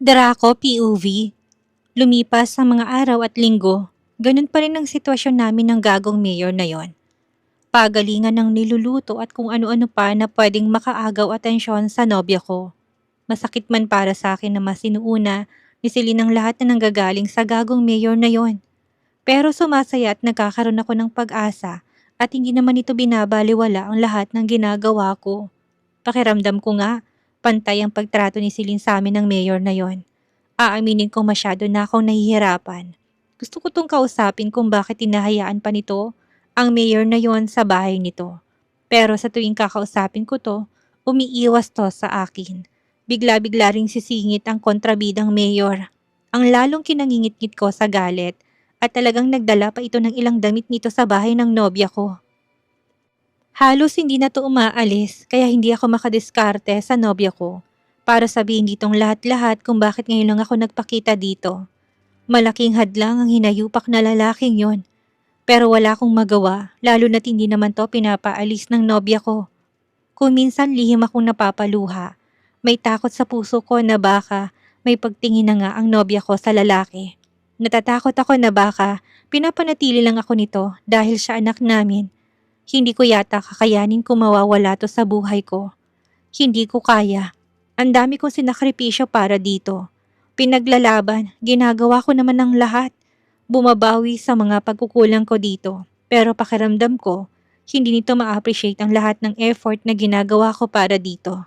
Draco POV. Lumipas ang mga araw at linggo, ganun pa rin ang sitwasyon namin ng gagong mayor na yon. Pagalingan ng niluluto at kung ano-ano pa na pwedeng makaagaw atensyon sa nobya ko. Masakit man para sa akin na masinuuna ni Celine ang lahat na nanggagaling sa gagong mayor na yon. Pero sumasaya at nagkakaroon ako ng pag-asa at hindi naman ito binabaliwala ang lahat ng ginagawa ko. Pakiramdam ko nga, pantay ang pagtrato ni Celine sa amin ng mayor na yon. Aaminin kong masyado na akong nahihirapan. Gusto ko tong kausapin kung bakit tinahayaan pa nito ang mayor na yon sa bahay nito. Pero sa tuwing kakausapin ko to, umiiwas to sa akin. Bigla-bigla ring sisingit ang kontrabidang mayor. Ang lalong kinangingit-ngit ko sa galit at talagang nagdala pa ito ng ilang damit nito sa bahay ng nobya ko. Halos hindi na to umaalis kaya hindi ako makadiskarte sa nobya ko para sabihin ditong lahat-lahat kung bakit ngayon lang ako nagpakita dito. Malaking hadlang ang hinayupak na lalaking yon. Pero wala akong magawa lalo na't hindi naman to pinapaalis ng nobya ko. Kung minsan lihim akong napapaluha, may takot sa puso ko na baka may pagtingin na nga ang nobya ko sa lalaki. Natatakot ako na baka pinapanatili lang ako nito dahil siya anak namin. Hindi ko yata kakayanin kung mawawala to sa buhay ko. Hindi ko kaya. Ang dami kong sinakripisyo para dito. Pinaglalaban, ginagawa ko naman ng lahat. Bumabawi sa mga pagkukulang ko dito. Pero pakiramdam ko, hindi nito ma-appreciate ang lahat ng effort na ginagawa ko para dito.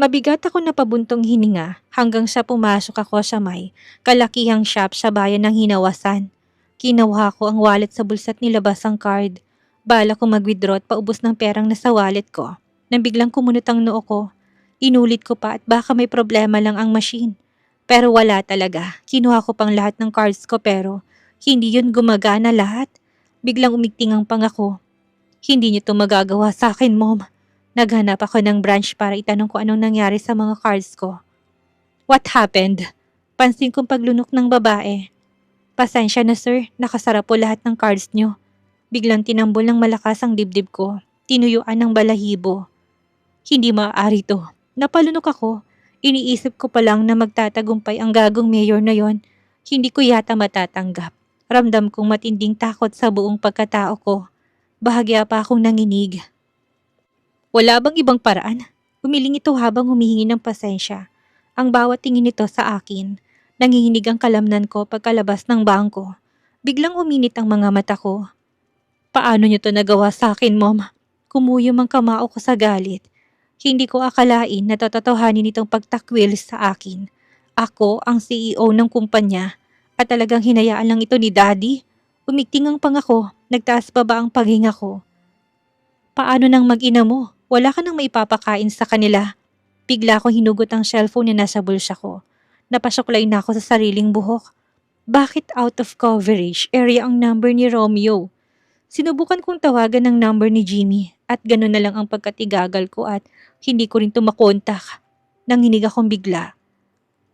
Mabigat ako na pabuntong hininga hanggang sa pumasok ako sa may kalakihang shop sa bayan ng Hinawasan. Kinuha ko ang wallet sa bulsa at nilabas ang card. Bala ko mag-withdraw at paubos ng perang nasa wallet ko. Nang biglang kumunot ang noo ko, inulit ko pa at baka may problema lang ang machine. Pero wala talaga. Kinuha ko pang lahat ng cards ko pero hindi yun gumagana lahat. Biglang umigting ang pangako. Hindi niyo to magagawa sa akin, Mom. Naghanap ako ng branch para itanong ko anong nangyari sa mga cards ko. What happened? Pansin kong paglunok ng babae. Pasensya na sir, nakasara po lahat ng cards niyo. Biglang tinambol ng malakas ang dibdib ko. Tinuyuan ng balahibo. Hindi maaari to. Napalunok ako. Iniisip ko pa lang na magtatagumpay ang gagong mayor na yon. Hindi ko yata matatanggap. Ramdam kong matinding takot sa buong pagkatao ko. Bahagya pa akong nanginig. Wala bang ibang paraan? Humiling ito habang humihingi ng pasensya. Ang bawat tingin nito sa akin, nanginginig ang kalamnan ko pagkalabas ng bangko. Biglang uminit ang mga mata ko. Paano niyo to nagawa sa akin, Mom? Kumuyom ang kamao ko sa galit. Hindi ko akalain na tototohanin itong pagtakwil sa akin. Ako ang CEO ng kumpanya at talagang hinayaan lang ito ni Daddy. Umigting ang pangako, nagtaas pa ba ang paghinga ko? Paano nang mag-ina mo? Wala ka nang maipapakain sa kanila. Bigla ko hinugot ang cellphone na nasa bulsa ko. Napasuklay na ako sa sariling buhok. Bakit out of coverage area ang number ni Romeo? Sinubukan kong tawagan ng number ni Jimmy at gano'n na lang ang pagkatigagal ko at hindi ko rin tumakontak. Nanginig akong bigla.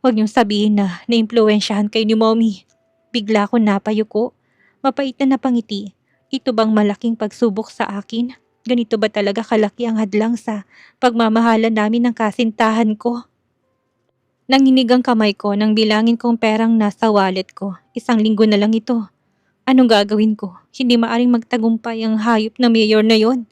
Huwag niyong sabihin na naimpluwensyahan kayo ni Mommy. Bigla ko napayuko. Mapait na napangiti. Ito bang malaking pagsubok sa akin? Ganito ba talaga kalaki ang hadlang sa pagmamahalan namin ng kasintahan ko? Nanginig ang kamay ko nang bilangin kong perang nasa wallet ko. 1 linggo na lang ito. Anong gagawin ko? Hindi maaring magtagumpay ang hayop na mayor na yon.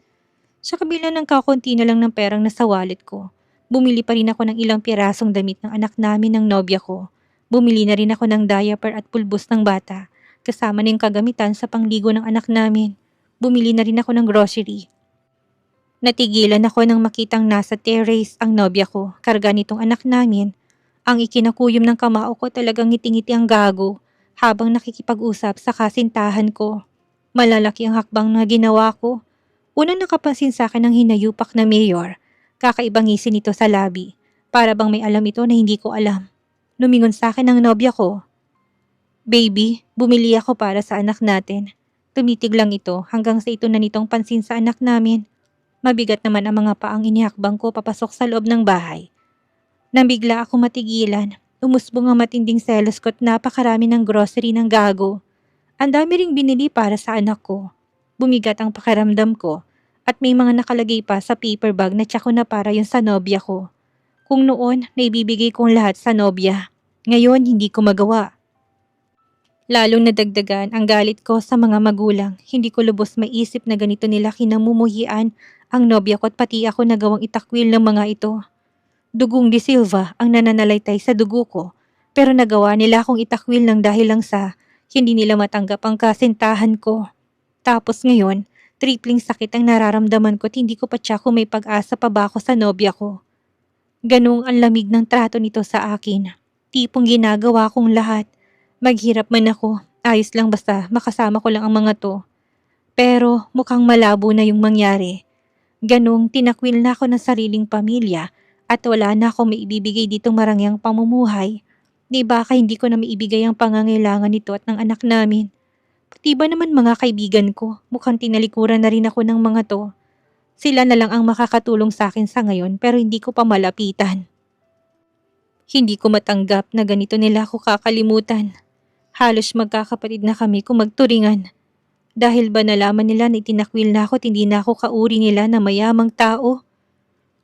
Sa kabila ng kakunti na lang ng perang nasa wallet ko, bumili pa rin ako ng ilang pirasong damit ng anak namin ng nobya ko. Bumili na rin ako ng diaper at pulbos ng bata, kasama na yung kagamitan sa pangligo ng anak namin. Bumili na rin ako ng grocery. Natigilan ako nang makitang nasa terrace ang nobya ko, karga nitong anak namin. Ang ikinakuyom ng kamao ko talagang ngiti-ngiti ang gago habang nakikipag-usap sa kasintahan ko. Malalaki ang hakbang na ginawa ko. Unang nakapansin sa akin ng hinayupak na mayor. Kakaibang ngisi nito sa labi. Para bang may alam ito na hindi ko alam. Lumingon sa akin ang nobya ko. Baby, bumili ako para sa anak natin. Tumitig lang ito hanggang sa ito na nitong pansin sa anak namin. Mabigat naman ang mga paang inihakbang ko papasok sa loob ng bahay. Nang bigla ako matigilan, umusbong ang matinding selos ko at napakarami ng grocery ng gago. Ang dami ring binili para sa anak ko. Bumigat ang pakiramdam ko at may mga nakalagay pa sa paper bag na tsako na para yun sa nobya ko. Kung noon, naibibigay kong lahat sa nobya. Ngayon, hindi ko magawa. Lalong nadagdagan ang galit ko sa mga magulang. Hindi ko lubos maisip na ganito nila kinamumuhian ang nobya ko at pati ako nagawang itakwil ng mga ito. Dugong de Silva ang nananalaytay sa dugo ko, pero nagawa nila akong itakwil ng dahil lang sa hindi nila matanggap ang kasintahan ko. Tapos ngayon, tripling sakit ang nararamdaman ko at hindi ko pa tiyak kung may pag-asa pa ba ako sa nobya ko. Ganong ang lamig ng trato nito sa akin. Tipong ginagawa kong lahat. Maghirap man ako, ayos lang basta makasama ko lang ang mga to. Pero mukhang malabo na yung mangyari. Ganong tinakwil na ako ng sariling pamilya at wala na akong maibibigay ditong marangyang pamumuhay. Di baka hindi ko na maibigay ang pangangailangan nito at ng anak namin. Pati ba naman mga kaibigan ko, mukhang tinalikuran na rin ako ng mga to. Sila na lang ang makakatulong sa akin sa ngayon pero hindi ko pa malapitan. Hindi ko matanggap na ganito nila ako kakalimutan. Halos magkakapatid na kami kung magturingan. Dahil ba nalaman nila na itinakwil na ako at hindi na ako kauri nila na mayamang tao?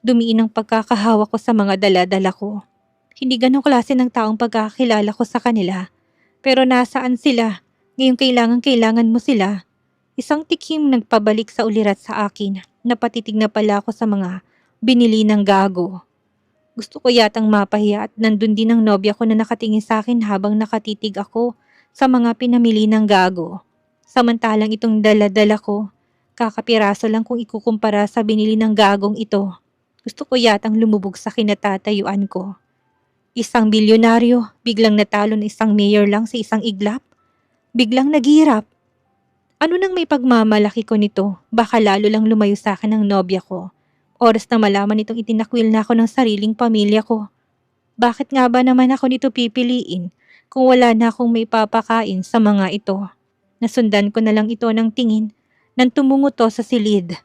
Dumiin ang pagkakahawa ko sa mga dala-dala ko. Hindi ganong klase ng taong pagkakilala ko sa kanila. Pero nasaan sila? Ngayong kailangan mo sila. Isang tikim nagpabalik sa ulirat sa akin. Napatitig na pala ako sa mga binili ng gago. Gusto ko yatang mapahiya at nandun din ang nobya ko na nakatingin sa akin habang nakatitig ako sa mga pinamili ng gago. Samantalang itong dala-dala ko, kakapiraso lang kung ikukumpara sa binili ng gagong ito. Gusto ko yatang lumubog sa kinatatayuan ko. Isang bilyonaryo, biglang natalo na isang mayor lang sa isang iglap. Biglang naghirap. Ano nang may pagmamalaki ko nito? Baka lalo lang lumayo sa akin ang nobya ko. Oras na malaman itong itinakwil na ako ng sariling pamilya ko. Bakit nga ba naman ako nito pipiliin kung wala na akong may papakain sa mga ito? Nasundan ko na lang ito ng tingin nang tumungo to sa silid.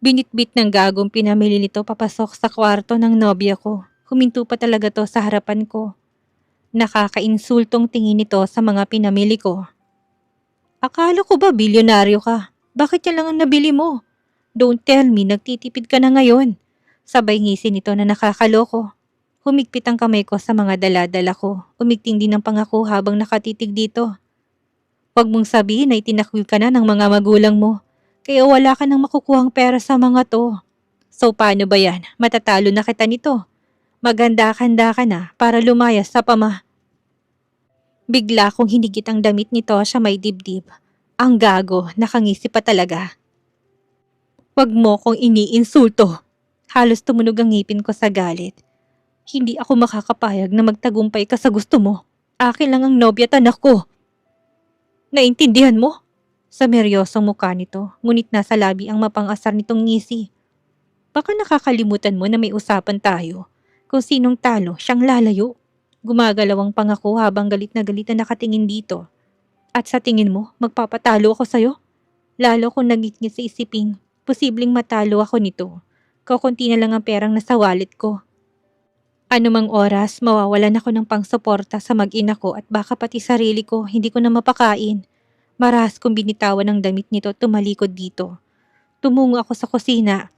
Binitbit ng gagong pinamili nito papasok sa kwarto ng nobya ko. Huminto pa talaga to sa harapan ko. Nakakainsultong tingin nito sa mga pinamili ko. Akala ko ba bilyonaryo ka? Bakit yan lang ang nabili mo? Don't tell me, nagtitipid ka na ngayon. Sabay ngisin nito na nakakaloko. Humigpit ang kamay ko sa mga dala-dala ko. Umigting din ang pangako habang nakatitig dito. Huwag mong sabihin na itinakwil ka na ng mga magulang mo. Kaya wala ka nang makukuhang pera sa mga to. So paano ba yan? Matatalo na kita nito. Maganda-handa ka na para lumayas sa pama. Bigla kong hinigit ang damit nito sa may dibdib. Ang gago, nakangisi pa talaga. Huwag mo kong iniinsulto. Halos tumunog ang ngipin ko sa galit. Hindi ako makakapayag na magtagumpay ka sa gusto mo. Akin lang ang nobya at anak ko. Naintindihan mo? Sa meryosong mukha nito, ngunit nasa labi ang mapangasar nitong ngisi. Baka nakakalimutan mo na may usapan tayo. Kung sinong talo, siyang lalayo. Gumagalaw ang pangako habang galit na nakatingin dito. At sa tingin mo, magpapatalo ako sa'yo? Lalo kung nagingit sa isiping, posibleng matalo ako nito. Kakunti na lang ang perang nasa wallet ko. Anumang oras, mawawalan ako ng pangsuporta sa mag-ina ko at baka pati sarili ko hindi ko na mapakain. Marahas kong binitawan ng damit nito at tumalikod dito. Tumungo ako sa kusina.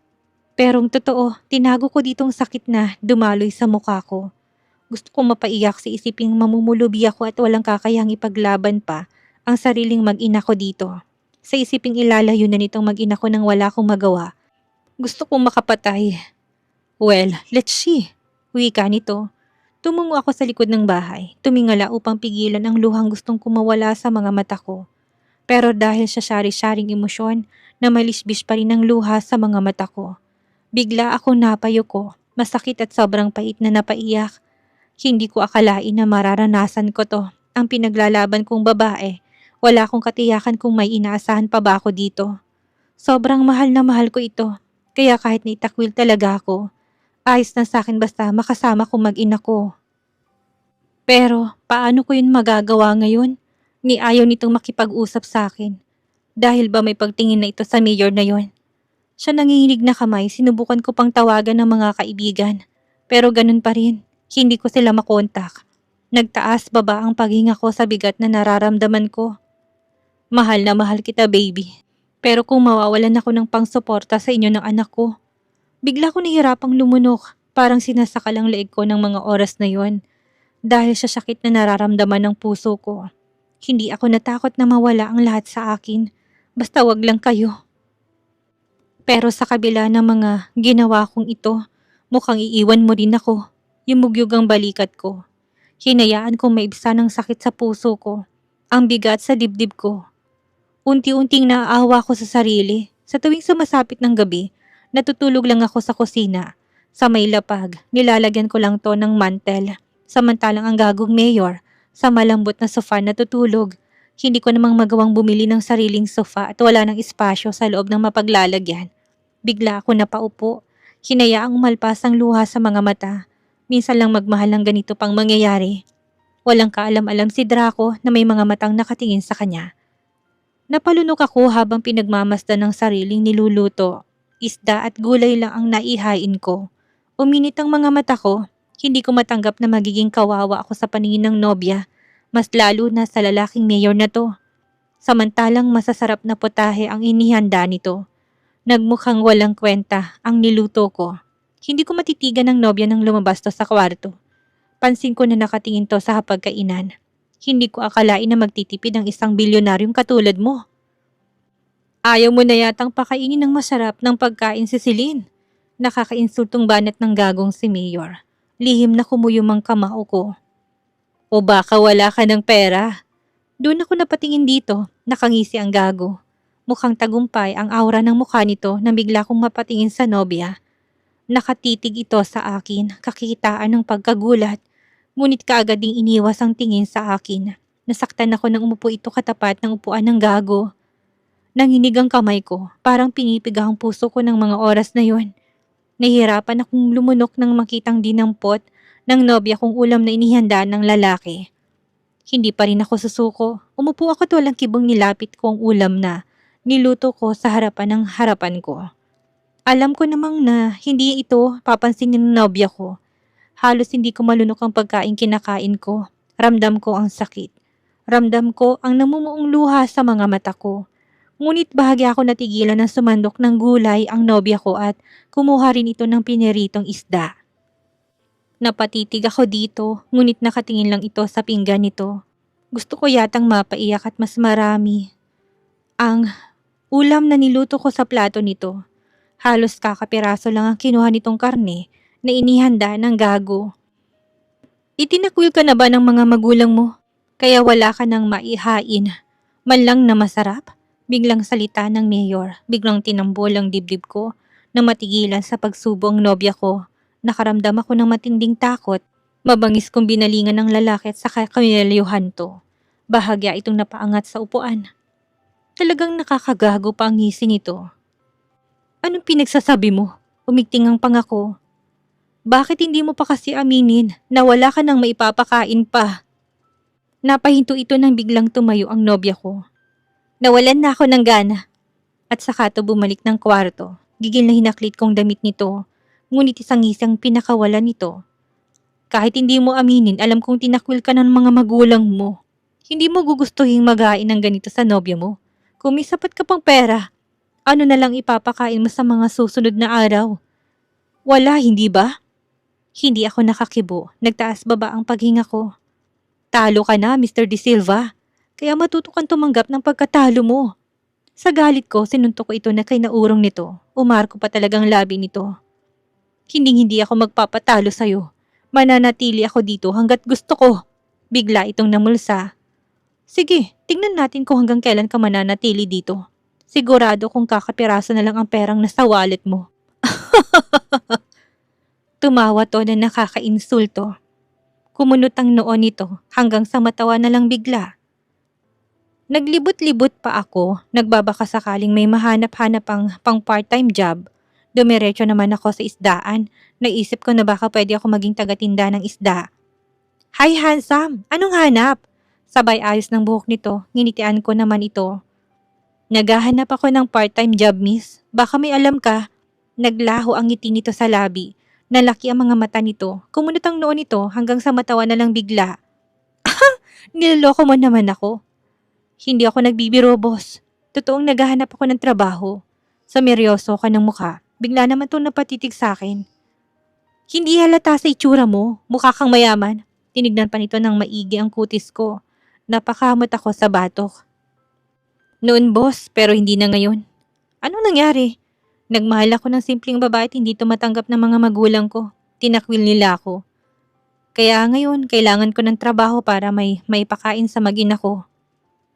Perong totoo, tinago ko ditong sakit na dumaloy sa mukha ko. Gusto kong mapaiyak sa isiping mamumulubi ako at walang kakayang ipaglaban pa ang sariling mag-ina ko dito. Sa isiping ilalayo na nitong mag-ina ko nang wala akong magawa. Gusto kong makapatay. Well, let's see. Wika nito. Tumungo ako sa likod ng bahay. Tumingala upang pigilan ang luhang gustong kumawala sa mga mata ko. Pero dahil sa sari-saring emosyon, na malisbis pa rin ang luha sa mga mata ko. Bigla akong napayuko, masakit at sobrang pait na napaiyak. Hindi ko akalain na mararanasan ko to, ang pinaglalaban kong babae. Wala akong katiyakan kung may inaasahan pa ba ako dito. Sobrang mahal na mahal ko ito, kaya kahit naitakwil talaga ako, ayos na sa akin basta makasama kong mag-ina ko. Pero paano ko yun magagawa ngayon? Ni ayaw nitong makipag-usap sa akin. Dahil ba may pagtingin na ito sa mayor na yon? Siya nanginginig na kamay, sinubukan ko pang tawagan ng mga kaibigan. Pero ganun pa rin. Hindi ko sila makontak. Nagtaas baba ang paghinga ko sa bigat na nararamdaman ko. Mahal na mahal kita, baby. Pero kung mawawalan ako ng pangsuporta sa inyo ng anak ko, bigla ko nahirapang lumunok. Parang sinasakal ang leeg ko ng mga oras na yon dahil sa sakit na nararamdaman ng puso ko. Hindi ako natakot na mawala ang lahat sa akin. Basta wag lang kayo. Pero sa kabila ng mga ginawa kong ito, mukhang iiwan mo rin ako. Yumugyug ang balikat ko. Hinayaan kong maibsan ang sakit sa puso ko. Ang bigat sa dibdib ko. Unti-unting naaawa ko sa sarili. Sa tuwing sumasapit ng gabi, natutulog lang ako sa kusina. Sa may lapag, nilalagyan ko lang to ng mantel. Samantalang ang gagong mayor, sa malambot na sofa natutulog. Hindi ko namang magawang bumili ng sariling sofa at wala ng espasyo sa loob ng mapaglalagyan. Bigla ako napaupo. Hinayaang umalpas ang luha sa mga mata. Minsan lang magmahal ng ganito pang mangyayari. Walang kaalam-alam si Draco na may mga matang nakatingin sa kanya. Napalunok ako habang pinagmamasdan ng sariling niluluto. Isda at gulay lang ang naihain ko. Uminit ang mga mata ko. Hindi ko matanggap na magiging kawawa ako sa paningin ng nobya. Mas lalo na sa lalaking mayor na to. Samantalang masasarap na putahe ang inihanda nito. Nagmukhang walang kwenta ang niluto ko. Hindi ko matitigan ng nobya nang lumabas to sa kwarto. Pansin ko na nakatingin to sa hapagkainan. Hindi ko akalain na magtitipid ang isang bilyonaryong katulad mo. Ayaw mo na yatang pakainin ng masarap ng pagkain si Celine. Nakakainsultong banat ng gagong si Mayor. Lihim na kumuyom ang kamao ko. O baka wala ka ng pera? Doon ako napatingin dito, nakangisi ang gago. Mukhang tagumpay ang aura ng mukha nito nang bigla kong mapatingin sa nobya. Nakatitig ito sa akin, kakitaan ng pagkagulat. Ngunit kaagad ding iniwas ang tingin sa akin. Nasaktan ako nang umupo ito katapat ng upuan ng gago. Nanginig ang kamay ko, parang pinipig ang puso ko ng mga oras na yon. Nahihirapan akong lumunok nang makitang dinampot ng nobya kong ulam na inihanda ng lalaki. Hindi pa rin ako susuko. Umupo ako at walang kibong nilapit ko ang ulam na niluto ko sa harapan ng harapan ko. Alam ko namang na hindi ito papansinin ng nobya ko. Halos hindi ko malunok ang pagkain kinakain ko. Ramdam ko ang sakit. Ramdam ko ang namumuong luha sa mga mata ko. Ngunit bahagi ako natigilan ng sumandok ng gulay ang nobya ko at kumuha rin ito ng piniritong isda. Napatitig ako dito, ngunit nakatingin lang ito sa pinggan nito. Gusto ko yatang mapaiyak at mas marami. Ang ulam na niluto ko sa plato nito. Halos kakapiraso lang ang kinuha nitong karne na inihanda ng gago. Itinakwil ka na ba ng mga magulang mo? Kaya wala ka nang maihain. Man lang na masarap? Biglang salita ng mayor. Biglang tinambol ang dibdib ko na matigilan sa pagsubo ang nobya ko. Nakaramdam ako ng matinding takot. Mabangis kong binalingan ng lalaki at saka kamilyohan to. Bahagya itong napaangat sa upuan. Talagang nakakagago pa ang ngisi nito. Anong pinagsasabi mo? Umigting ang pangako. Bakit hindi mo pa kasi aminin na wala ka nang maipapakain pa? Napahinto ito nang biglang tumayo ang nobya ko. Nawalan na ako ng gana. At saka to bumalik ng kwarto. Gigil na hinaklit kong damit nito. Ngunit isang-isang pinakawalan nito. Kahit hindi mo aminin, alam kong tinakwil ka ng mga magulang mo. Hindi mo gugustuhin magain ng ganito sa nobya mo. Kung may sapat ka pang pera, ano na lang ipapakain mo sa mga susunod na araw? Wala, hindi ba? Hindi ako nakakibo. Nagtaas baba ang paghinga ko. Talo ka na, Mr. De Silva. Kaya matuto kang tumanggap ng pagkatalo mo. Sa galit ko, sinuntok ko ito na kay naurong nito. Umarko pa talagang labi nito. Hindi ako magpapatalo sa'yo. Mananatili ako dito hanggat gusto ko. Bigla itong namulsa. Sige, tingnan natin kung hanggang kailan ka mananatili dito. Sigurado kung kakapiraso na lang ang perang nasa wallet mo. Tumawa to na nakakainsulto. Kumunot ang noo nito hanggang sa matawa na lang bigla. Naglibot-libot pa ako, nagbabaka sakaling may mahanap-hanap ang pang part-time job. Dumiretso naman ako sa isdaan. Naisip ko na baka pwede ako maging tagatinda ng isda. Hi handsome, anong hanap? Sabay ayos ng buhok nito, nginitian ko naman ito. Naghahanap ako ng part-time job, miss. Baka may alam ka. Naglaho ang ngiti nito sa labi. Nalaki ang mga mata nito. Kumunot ang noo nito hanggang sa matawa na lang bigla. Niloloko mo naman ako. Hindi ako nagbibiro, boss. Totoong naghahanap ako ng trabaho. Sa seryoso ka ng mukha. Bigla naman itong napatitig sa akin. Hindi halata sa itsura mo, mukha kang mayaman. Tinignan pa nito ng maigi ang kutis ko. Napakamot ako sa batok. Noon boss, pero hindi na ngayon. Anong nangyari? Nagmahal ako ng simpleng babae at hindi tumatanggap ng mga magulang ko. Tinakwil nila ako. Kaya ngayon, kailangan ko ng trabaho para may pakain sa mag-ina ko.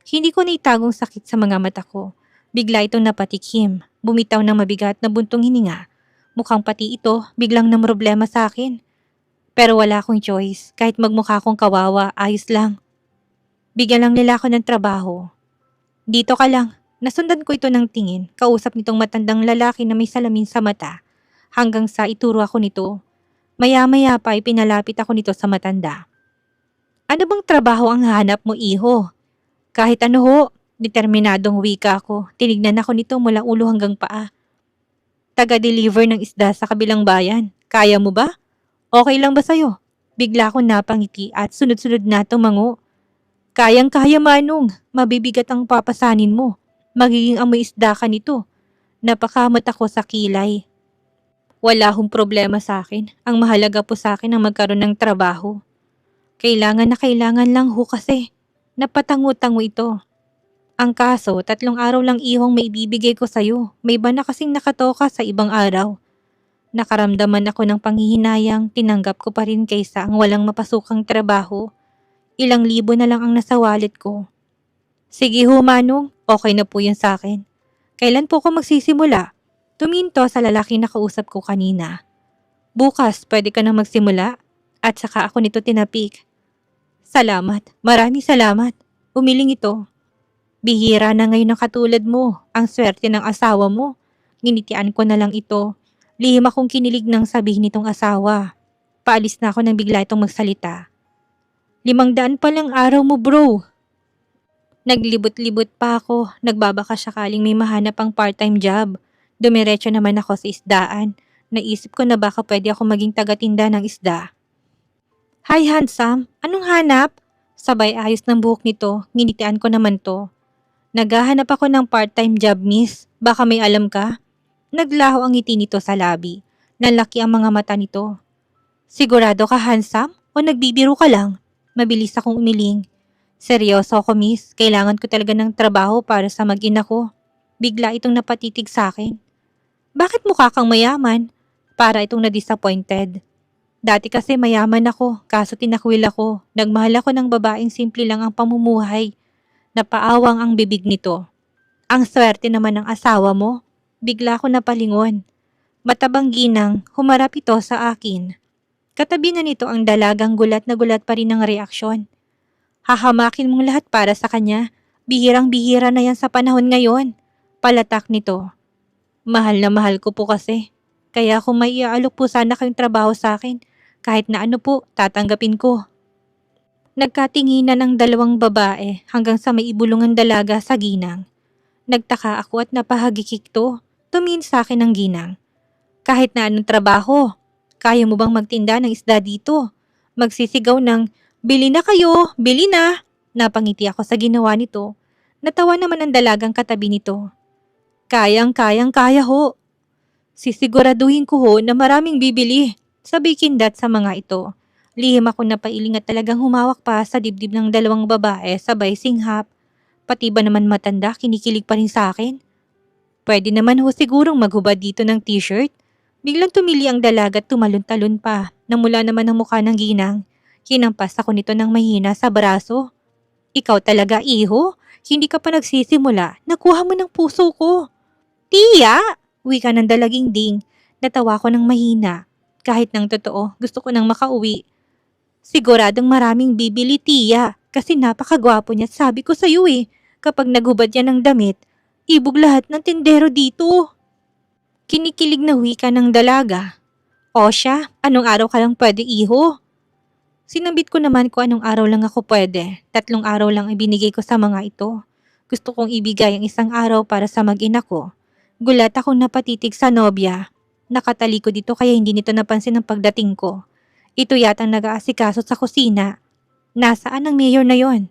Hindi ko naitagong sakit sa mga mata ko. Bigla itong napatikim. Bumitaw ng mabigat na buntong hininga. Mukhang pati ito, biglang na problema sa akin. Pero wala akong choice. Kahit magmukha akong kawawa, ayos lang. Bigyan lang nila ako ng trabaho. Dito ka lang. Nasundan ko ito ng tingin. Kausap nitong matandang lalaki na may salamin sa mata. Hanggang sa ituro ako nito. Maya-maya pa pinalapit ako nito sa matanda. Ano bang trabaho ang hanap mo, iho? Kahit ano ho, determinadong wika ako. Tinignan ako nito mula ulo hanggang paa. Taga-deliver ng isda sa kabilang bayan. Kaya mo ba? Okay lang ba sa'yo? Bigla akong napangiti at sunod-sunod na tumango. Kayang-kaya manong, mabibigat ang papasanin mo. Magiging amoy isda ka nito. Napakamot ako sa kilay. Wala hong problema sa akin. Ang mahalaga po sa akin ang magkaroon ng trabaho. Kailangan na kailangan lang ho kasi. Napatango-tango ito. Ang kaso, 3 araw lang ihong may ibibigay ko sa'yo. May iba na kasing nakatoka sa ibang araw. Nakaramdaman ako ng panghihinayang, tinanggap ko pa rin kaysa ang walang mapasukang trabaho. Ilang libo na lang ang nasa wallet ko. Sige ho manong, okay na po yan sa akin. Kailan po ako magsisimula? Tuminto sa lalaki na kausap ko kanina. Bukas, pwede ka na magsimula? At saka ako nito tinapik. Salamat, maraming salamat. Umiling ito. Bihira na ngayon ang katulad mo, ang swerte ng asawa mo. Nginitian ko na lang ito. Lihim akong kinilig ng sabihin nitong asawa. Paalis na ako nang bigla itong magsalita. 500 pa lang araw mo bro. Naglibot-libot pa ako, nagbabaka sakaling may mahanap ang part-time job. Dumiretso naman ako sa isdaan. Naisip ko na baka pwede ako maging tagatinda ng isda. Hi handsome, anong hanap? Sabay ayos ng buhok nito, nginitian ko naman to. Naghahanap ako ng part-time job miss, baka may alam ka? Naglaho ang ngiti nito sa labi. Nalaki ang mga mata nito. Sigurado ka handsome o nagbibiro ka lang? Mabilis akong umiling. Seryoso ako miss, kailangan ko talaga ng trabaho para sa mag-ina ko. Bigla itong napatitig sa akin. Bakit mukha kang mayaman? Para itong na-disappointed. Dati kasi mayaman ako, kaso tinakwil ako. Nagmahal ako ng babaeng simple lang ang pamumuhay. Napaawang ang bibig nito. Ang swerte naman ng asawa mo. Bigla ako napalingon. Matabang ginang, humarap ito sa akin. Katabi na nito ang dalagang gulat na gulat pa rin ng reaksyon. Hahamakin mong lahat para sa kanya. Bihirang-bihira na yan sa panahon ngayon. Palatak nito. Mahal na mahal ko po kasi. Kaya kung may iaalok po sana kayong trabaho sa akin, kahit na ano po, tatanggapin ko. Nagkatinginan ang dalawang babae hanggang sa may ibulungan dalaga sa ginang. Nagtaka ako at napahagikik to. Tumingin sa akin ang ginang. Kahit na anong trabaho, kaya mo bang magtinda ng isda dito? Magsisigaw ng, bili na kayo, bili na. Napangiti ako sa ginawa nito. Natawa naman ang dalagang katabi nito. Kaya ho. Sisiguraduhin ko ho na maraming bibili. Sabi kindat sa mga ito. Lihim ako napailing at talagang humawak pa sa dibdib ng dalawang babae sabay singhap. Pati ba naman matanda kinikilig pa rin sa akin? Pwede naman ho sigurong maghubad dito ng t-shirt. Biglang tumili ang dalaga at tumalon-talon pa. Namula naman ang mukha ng ginang. Hinampas ako nito ng mahina sa braso. Ikaw talaga iho? Hindi ka pa nagsisimula. Nakuha mo ng puso ko. Tiya! Wika ng dalaging ding. Natawa ko ng mahina. Kahit ng totoo, gusto ko nang makauwi. Siguradong maraming bibili tiya kasi napakagwapo niya. Sabi ko sa iyo kapag naghubad yan ng damit, ibog lahat ng tindero dito. Kinikilig na wika ng dalaga. O siya, anong araw ka lang pwede iho? Sinambit ko naman kung anong araw lang ako pwede. 3 araw lang ibinigay ko sa mga ito. Gusto kong ibigay ang 1 araw para sa mag-ina ko. Gulat akong napatitig sa nobya. Nakatalikod dito kaya hindi nito napansin ang pagdating ko. Ito yatang nag-aasikaso sa kusina. Nasaan ang mayor na yon?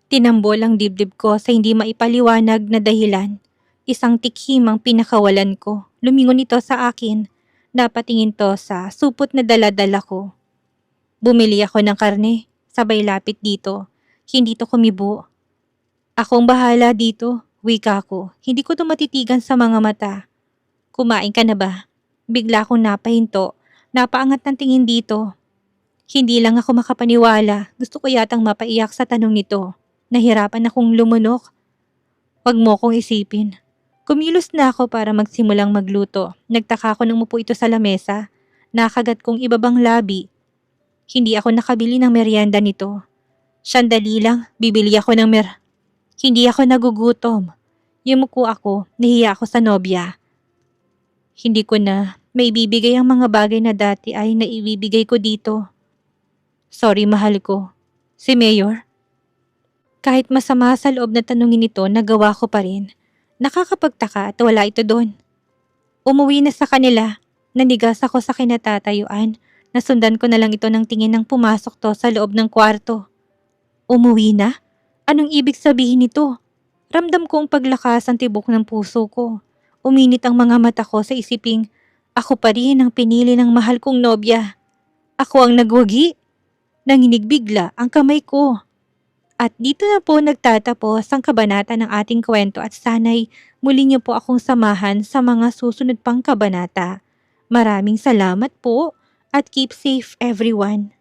Tinambol ang dibdib ko sa hindi maipaliwanag na dahilan. Isang tikhim ang pinakawalan ko. Lumingon ito sa akin. Napatingin to sa supot na dala-dala ko. Bumili ako ng karne, sabay lapit dito. Hindi to kumibo. Akong bahala dito, wika ko. Hindi ko to matitigan sa mga mata. Kumain ka na ba? Bigla akong napahinto. Napaangat ng tingin dito. Hindi lang ako makapaniwala. Gusto ko yatang mapaiyak sa tanong nito. Nahirapan akong lumunok. Huwag mo kong isipin. Kumilos na ako para magsimulang magluto. Nagtaka ako nang umupo ito sa lamesa. Nakagat kong ibabang labi. Hindi ako nakabili ng merienda nito. Sandali lang, bibili ako ng Hindi ako nagugutom. Yumuko ako, nahiya ako sa nobya. Hindi ko na may bibigay ang mga bagay na dati ay naibibigay ko dito. Sorry, mahal ko. Si Mayor? Kahit masama sa loob na tanungin ito, nagawa ko pa rin. Nakakapagtaka at wala ito doon. Umuwi na sa kanila. Nanigas ako sa kinatatayuan. Nasundan ko na lang ito ng tingin nang pumasok to sa loob ng kwarto. Umuwi na? Anong ibig sabihin nito? Ramdam ko ang paglakas ang tibok ng puso ko. Uminit ang mga mata ko sa isiping ako pa rin ang pinili ng mahal kong nobya. Ako ang nagwagi. Nanginig bigla ang kamay ko. At dito na po nagtatapos ang kabanata ng ating kwento at sana'y muli niyo po akong samahan sa mga susunod pang kabanata. Maraming salamat po at keep safe everyone.